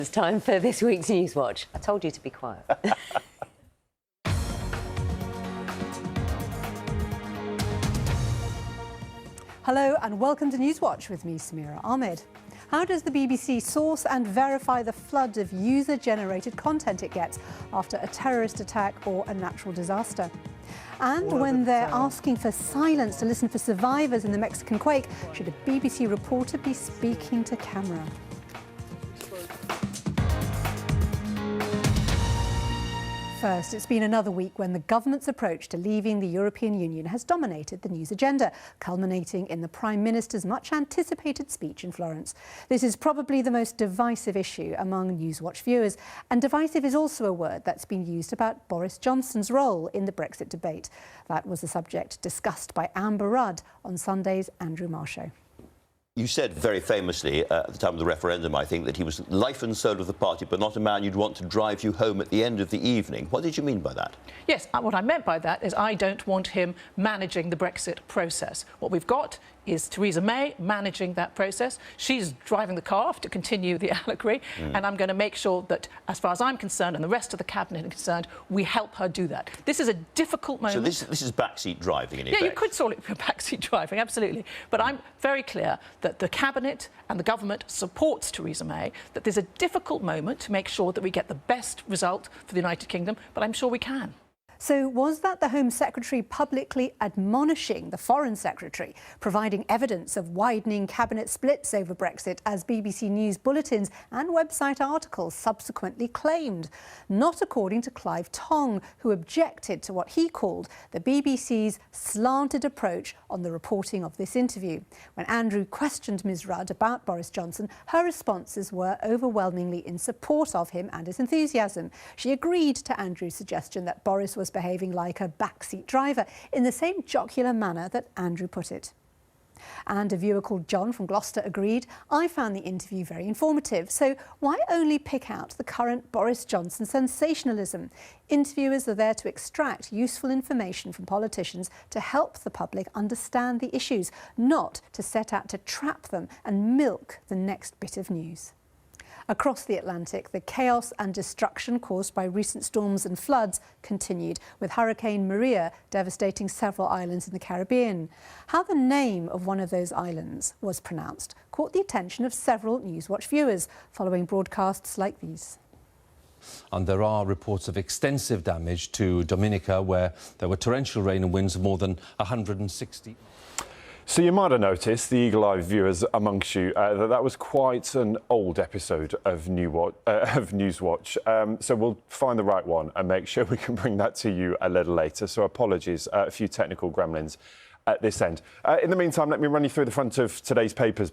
It's time for this week's Newswatch. I told you to be quiet. Hello and welcome to Newswatch with me, Samira Ahmed. How does the BBC source and verify the flood of user-generated content it gets after a terrorist attack or a natural disaster? And when they're asking for silence to listen for survivors in the Mexican quake, should a BBC reporter be speaking to camera? First, it's been another week when the government's approach to leaving the European Union has dominated the news agenda, culminating in the Prime Minister's much-anticipated speech in Florence. This is probably the most divisive issue among Newswatch viewers, and divisive is also a word that's been used about Boris Johnson's role in the Brexit debate. That was the subject discussed by Amber Rudd on Sunday's Andrew Marr Show. You said very famously at the time of the referendum, I think, that he was life and soul of the party, but not a man you'd want to drive you home at the end of the evening. What did you mean by that? Yes, what I meant by that is I don't want him managing the Brexit process. What we've got is Theresa May managing that process. She's driving the car to continue the allegory, and I'm going to make sure that, as far as I'm concerned and the rest of the cabinet are concerned, we help her do that. This is a difficult moment. So this is backseat driving, in effect? Yeah, you could call it backseat driving, absolutely. But I'm very clear that the cabinet and the government supports Theresa May, that there's a difficult moment to make sure that we get the best result for the United Kingdom, but I'm sure we can. So was that the Home Secretary publicly admonishing the Foreign Secretary, providing evidence of widening cabinet splits over Brexit, as BBC News bulletins and website articles subsequently claimed? Not according to Clive Tong, who objected to what he called the BBC's slanted approach on the reporting of this interview. When Andrew questioned Ms Rudd about Boris Johnson, her responses were overwhelmingly in support of him and his enthusiasm. She agreed to Andrew's suggestion that Boris was behaving like a backseat driver in the same jocular manner that Andrew put it. And a viewer called John from Gloucester agreed. I found the interview very informative, so why only pick out the current Boris Johnson sensationalism? Interviewers are there to extract useful information from politicians to help the public understand the issues, not to set out to trap them and milk the next bit of news. Across the Atlantic, the chaos and destruction caused by recent storms and floods continued, with Hurricane Maria devastating several islands in the Caribbean. How the name of one of those islands was pronounced caught the attention of several Newswatch viewers, following broadcasts like these. And there are reports of extensive damage to Dominica, where there were torrential rain and winds of more than 160. So you might have noticed, the eagle-eyed viewers amongst you, that was quite an old episode of Newswatch. So we'll find the right one and make sure we can bring that to you a little later. So apologies, a few technical gremlins at this end. In the meantime, let me run you through the front of today's papers